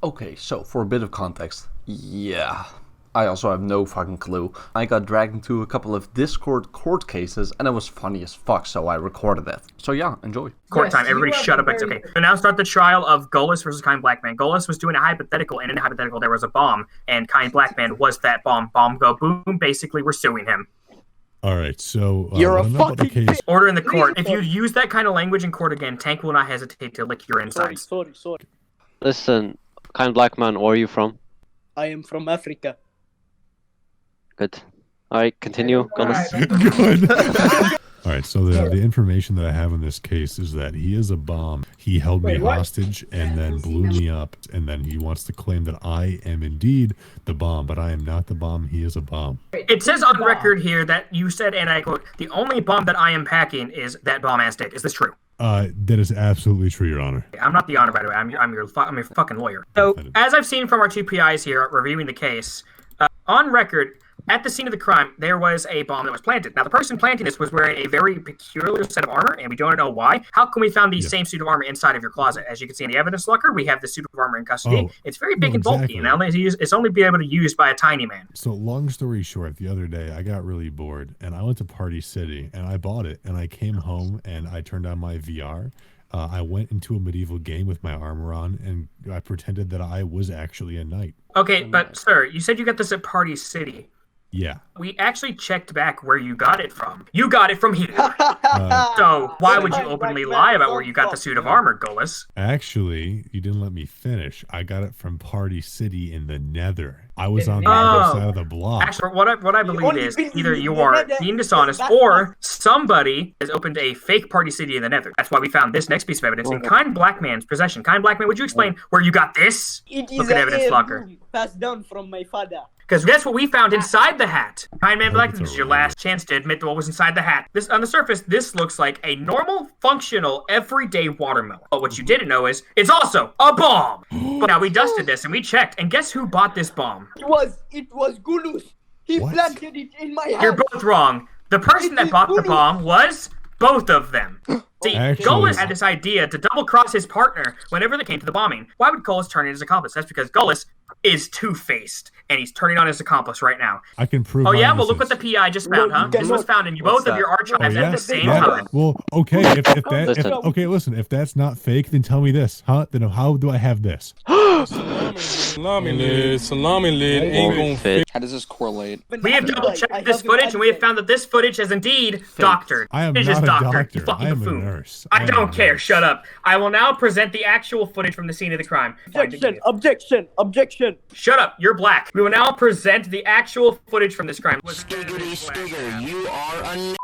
Okay, so for a bit of context, yeah, I also have no fucking clue. I got dragged into a couple of disCOURT court cases and it was funny as fuck, so I recorded it. So yeah, enjoy. Court time, everybody shut up. It's okay. So now start the trial of Golis versus Kind Black Man. Golis was doing a hypothetical, and in the hypothetical there was a bomb, and Kind Black Man was that bomb. Bomb go boom, basically we're suing him. Alright, so You're a fucking case. Order in the court. If you use that kind of language in court again, Tank will not hesitate to lick your insides. Sorry. Listen, Kind Black Man, where are you from? I am from Africa. Good. Alright, continue. Good. Alright, so the information that I have in this case is that he is a bomb. He held me hostage and then blew me up, and then he wants to claim that I am indeed the bomb, but I am not the bomb. He is a bomb. It says on record here that you said, and I quote, "The only bomb that I am packing is that bomb-ass dick." Is this true? That is absolutely true, Your Honor. I'm not the honor, by the way. I'm your fucking lawyer. So, as I've seen from our two PIs here reviewing the case, on record, at the scene of the crime, there was a bomb that was planted. Now, the person planting this was wearing a very peculiar set of armor, and we don't know why. How come we found the same suit of armor inside of your closet? As you can see in the evidence locker, we have the suit of armor in custody. It's very big and bulky, and it's only be able to be used by a tiny man. So, long story short, the other day, I got really bored, and I went to Party City, and I bought it, and I came home, and I turned on my VR. I went into a medieval game with my armor on, and I pretended that I was actually a knight. Okay, but, sir, you said you got this at Party City. Yeah. We actually checked back where you got it from. You got it from here. So why would you openly lie about where you got the suit of armor, Golis? Actually, you didn't let me finish. I got it from Party City in the Nether. I was on the other side of the block. Actually, what I believe is either you are being dishonest or somebody has opened a fake Party City in the Nether. That's why we found this next piece of evidence in Kind Black Man's possession. Kind Black Man, would you explain where you got this? Look at evidence locker. Passed down from my father. Because guess what we found inside the hat? Kind Man Black, this is your last chance to admit what was inside the hat. This, on the surface, this looks like a normal, functional, everyday watermelon. But what you didn't know is, it's also a bomb! But now we dusted this and we checked, and guess who bought this bomb? It was Gulus. He planted it in my house. You're both wrong. The person that bought the bomb was both of them. See, Golis had this idea to double-cross his partner whenever they came to the bombing. Why would Golis turn in his accomplice? That's because Golis is two-faced, and he's turning on his accomplice right now. I can prove. Oh yeah, well look what the PI just found, huh? This was found in both of your archives at the same time. Well, okay, if that, okay, listen, if that's not fake, then tell me this, huh? Then how do I have this? Salami lid ain't gonna fit. How does this correlate? We have double-checked this footage, and we have found that this footage is indeed doctored. I am not a doctor. I am a nurse. I don't care. Shut up. I will now present the actual footage from the scene of the crime. Objection. Shut up. You're black. We will now present the actual footage from this crime. You are a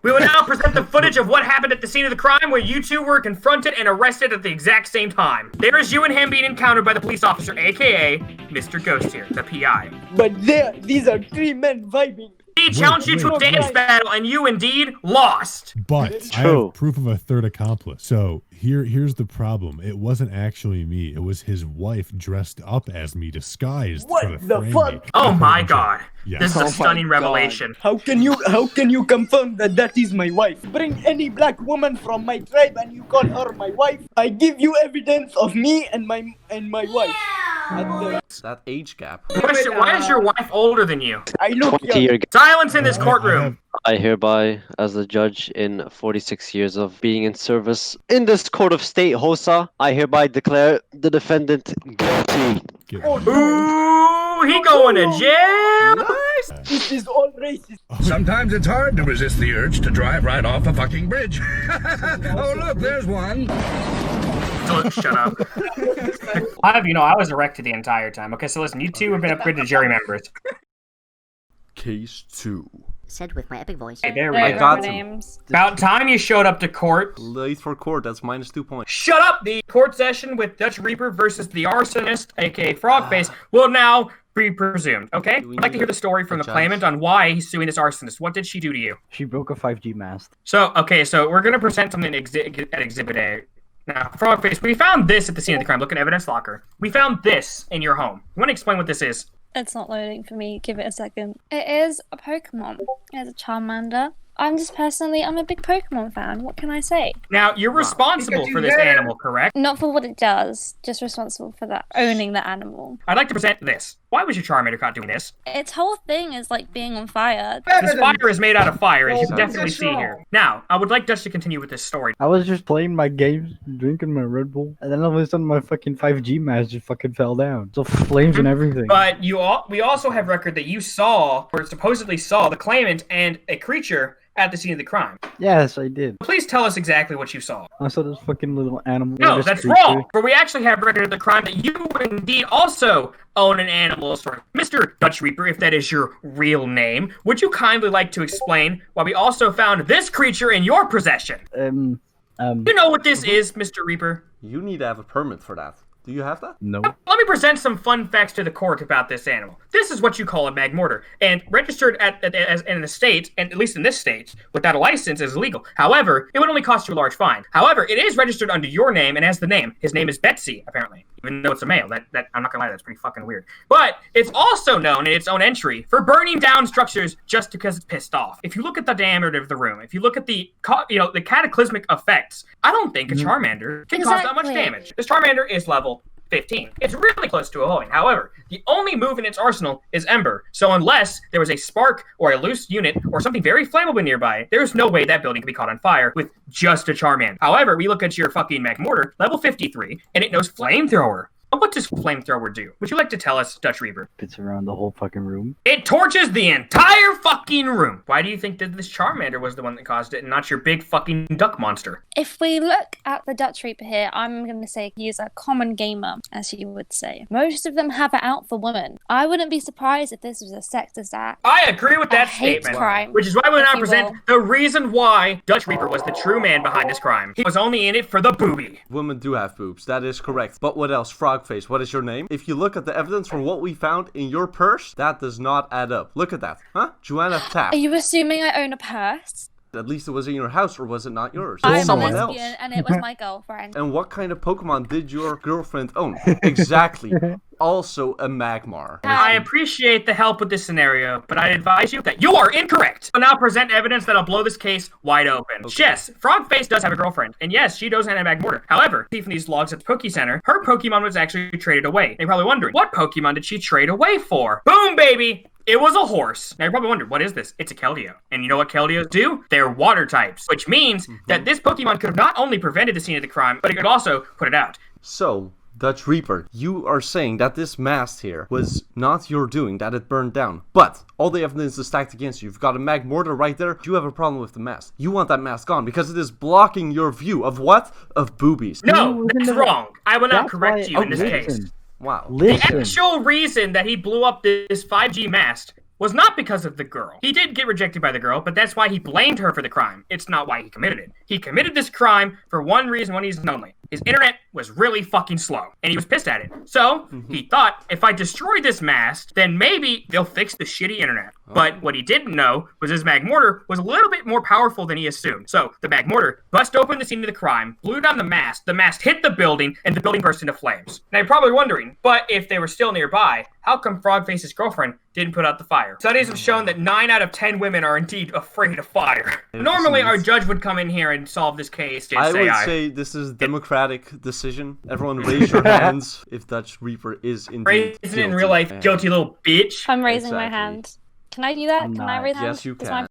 We will now present the footage of what happened at the scene of the crime where you two were confronted and arrested at the exact same time. There is you and him being encountered by the police officer, aka Mr. Ghost here, the PI. But these are three men vibing. He challenged you to a dance battle, and you indeed lost. But I have proof of a third accomplice. So here's the problem. It wasn't actually me. It was his wife dressed up as me, disguised. What the fuck? Oh my god. Yeah. This is a stunning revelation. How can you confirm that is my wife? Bring any black woman from my tribe and you call her my wife. I give you evidence of me and my wife. That age gap. Question, why is your wife older than you? I look 20 year Silence in this courtroom. I hereby, as the judge in 46 years of being in service in this court of state, Hosa, I hereby declare the defendant guilty. Ooh, he going to jail? Nice. This is all racist. Sometimes it's hard to resist the urge to drive right off a fucking bridge. Oh, look, there's one. Shut up. I was erected the entire time. Okay, so listen, you two have been upgraded to jury members. Case 2. Said with my epic voice. Hey, there we I go. got him. About time you showed up to court. Late for court, that's -2 points. Shut up! The court session with Dutch Reaper versus the arsonist, aka Frogface, will now be presumed, okay? I'd like to hear the story from the claimant on why he's suing this arsonist. What did she do to you? She broke a 5G mast. So we're going to present something at Exhibit A. Now, Frogface, we found this at the scene of the crime. Look in evidence locker. We found this in your home. You want to explain what this is? It's not loading for me. Give it a second. It is a Pokemon. It's a Charmander. I'm a big Pokemon fan. What can I say? Now, you're responsible for this animal, correct? Not for what it does, just responsible for owning the animal. I'd like to present this. Why was your Charmander caught doing this? Its whole thing is like being on fire. This fire is made out of fire, as you can definitely see here. Now, I would like Dutch to continue with this story. I was just playing my games, drinking my Red Bull, and then all of a sudden my fucking 5G mask just fucking fell down. So flames and everything. But we also have record that you saw, or supposedly saw, the claimant and a creature at the scene of the crime. Yes, I did. Please tell us exactly what you saw. I saw this fucking little animal. No, that's wrong. But we actually have record of the crime that you indeed also own an animal store. Mr. Dutch Reaper, if that is your real name, would you kindly like to explain why we also found this creature in your possession? You know what this is, Mr. Reaper? You need to have a permit for that. Do you have that? No. Let me present some fun facts to the court about this animal. This is what you call a magmortar, and registered as in the state, and at least in this state, without a license is illegal. However, it would only cost you a large fine. However, it is registered under your name and has the name. His name is Betsy, apparently, even though it's a male. That I'm not gonna lie, that's pretty fucking weird. But it's also known in its own entry for burning down structures just because it's pissed off. If you look at the diameter of the room, if you look at the the cataclysmic effects, I don't think a Charmander can cause that much damage. This Charmander is level 15. It's really close to a Hoenn. However, the only move in its arsenal is Ember. So unless there was a spark or a loose unit or something very flammable nearby, there's no way that building can be caught on fire with just a Charmander. However, we look at your fucking Magmortar, level 53, and it knows Flamethrower. What does Flamethrower do? Would you like to tell us, Dutch Reaper? It's around the whole fucking room. It torches the entire fucking room. Why do you think that this Charmander was the one that caused it and not your big fucking duck monster? If we look at the Dutch Reaper here, I'm going to say he's a common gamer, as you would say. Most of them have it out for women. I wouldn't be surprised if this was a sexist act. I agree with that statement. Crime, which is why we now present the reason why Dutch Reaper was the true man behind this crime. He was only in it for the booby. Women do have boobs, that is correct. But what else? Frogface, what is your name? If you look at the evidence from what we found in your purse, that does not add up. Look at that. Huh? Joanna Tapp. Are you assuming I own a purse? At least it was in your house, or was it not yours? I'm someone a lesbian, else. and it was my girlfriend. And what kind of Pokemon did your girlfriend own? Exactly. Also a Magmar. I appreciate the help with this scenario, but I advise you that you are incorrect. I'll now present evidence that'll blow this case wide open. Okay. Yes, Frogface does have a girlfriend, and yes, she does have a Magmortar. However, see from these logs at the Poke Center, her Pokemon was actually traded away. You're probably wondering, what Pokemon did she trade away for? Boom, baby! It was a horse. Now you're probably wondering, what is this? It's a Keldeo. And you know what Keldeos do? They're water types, which means that this Pokemon could have not only prevented the scene of the crime, but it could also put it out. So, Dutch Reaper, you are saying that this mast here was not your doing, that it burned down. But all the evidence is stacked against you. You've got a Magmortar right there. You have a problem with the mast. You want that mast gone because it is blocking your view of what? Of boobies. No, that's wrong. I will not correct you in this case. Wow. The actual reason that he blew up this 5G mast was not because of the girl. He did get rejected by the girl, but that's why he blamed her for the crime. It's not why he committed it. He committed this crime for one reason only. His internet was really fucking slow, and he was pissed at it. So, he thought, if I destroy this mast, then maybe they'll fix the shitty internet. But what he didn't know was his Magmortar was a little bit more powerful than he assumed. So, the Magmortar bust open the scene of the crime, blew down the mast hit the building, and the building burst into flames. Now, you're probably wondering, but if they were still nearby, how come Frogface's girlfriend didn't put out the fire? Studies have shown that 9 out of 10 women are indeed afraid of fire. Normally, our judge would come in here and solve this case. I would say this is a democratic decision. Everyone raise your hands if Dutch Reaper is indeed guilty. In real life, guilty little bitch. I'm raising my hand. Can I do that? Can I raise my hand? Yes, you can.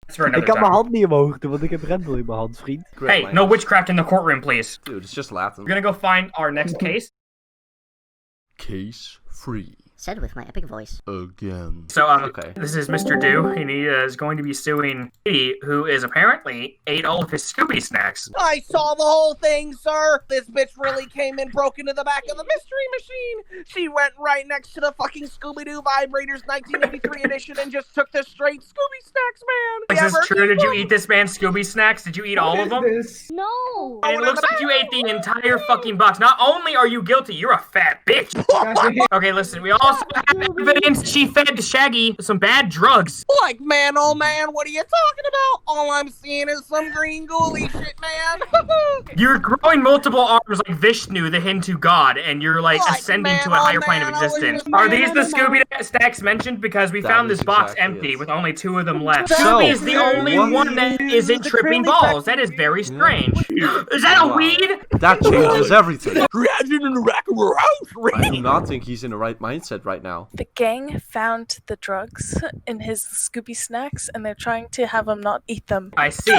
Ik kan mijn hand niet omhoog doen, want ik heb Red Bull in mijn hand, vriend. Hey, no witchcraft in the courtroom, please. Dude, it's just Latin. We're gonna go find our next case. Case 3. Said with my epic voice. Again. So, this is Mr. Do, and he is going to be suing P.I, who is apparently ate all of his Scooby snacks. I saw the whole thing, sir. This bitch really came in, broke into the back of the mystery machine. She went right next to the fucking Scooby-Doo Vibrators 1983 edition and just took the straight Scooby snacks, man. Is this true? Did you eat this man's Scooby snacks? Did you eat all of them? No. And it looks like you ate the entire fucking box. Not only are you guilty, you're a fat bitch. Okay, Okay, listen, we also have evidence she fed Shaggy some bad drugs. Like, man, oh man, what are you talking about? All I'm seeing is some green ghouly shit, man. You're growing multiple arms like Vishnu, the Hindu god, and you're like ascending to a higher plane of existence. Are these the Scooby stacks mentioned? Because we found this box empty with only 2 of them left. Scooby is the only one that isn't tripping balls. That is very strange. Is that a weed? That changes everything. I do not think he's in the right mindset right now. The gang found the drugs in his Scooby snacks, and they're trying to have him not eat them. I see.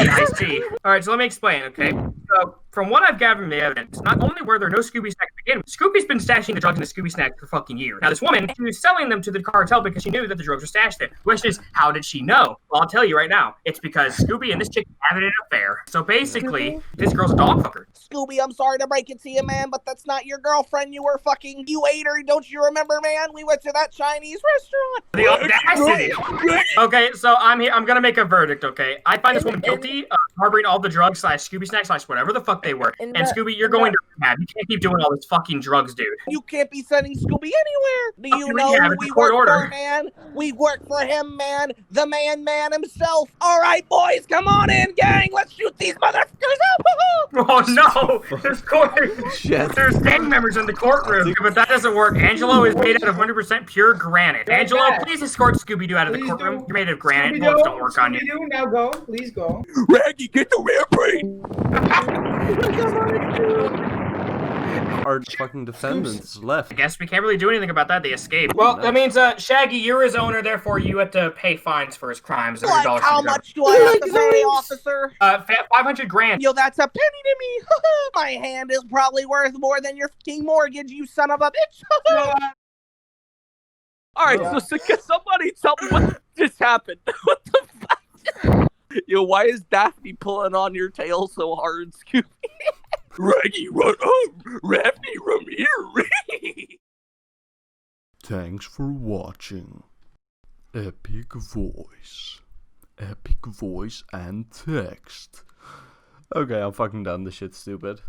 Alright, so let me explain, okay? So, from what I've gathered from the evidence, not only were there no Scooby snacks to begin with, Scooby's been stashing the drugs in the Scooby snacks for fucking years. Now, this woman, she was selling them to the cartel because she knew that the drugs were stashed there. The question is, how did she know? Well, I'll tell you right now. It's because Scooby and this chick having an affair. So basically, this girl's a dog fucker. Scooby, I'm sorry to break it to you, man, but that's not your girlfriend you were fucking. You ate her, don't you remember, man? We went to that Chinese restaurant. The audacity! Okay, so I'm here. I'm gonna make a verdict, okay? I find this woman guilty of harboring all the drugs / Scooby snacks / whatever the fuck they were. And Scooby, you're going to rehab. You can't keep doing all this fucking drugs, dude. You can't be sending Scooby anywhere. Do you know who we work for, man? We work for him, man. The man himself. All right, boys, come on in, gang. Let's shoot these motherfuckers up. Oh no! There's gang members in the courtroom, but that doesn't work. Angelo is made out of 100% pure granite. Angelo, please escort Scooby-Doo out of the courtroom. You're made of granite. Bullets don't work on you. Scooby-Doo, now go. Please go. Raggy, get the airplane. Our fucking defendants left. I guess we can't really do anything about that. They escaped. Well, that means, Shaggy, you're his owner, therefore you have to pay fines for his crimes. Like, how much do I have to pay, officer? 500 grand. Yo, that's a penny to me. My hand is probably worth more than your fucking mortgage, you son of a bitch. Alright, so can somebody tell me what just happened? What the fuck? Yo, why is Daphne pulling on your tail so hard, Scooby? Raggy, run up! Daphne, run here! Thanks for watching. Epic voice. Epic voice and text. Okay, I'm fucking done. This shit's stupid.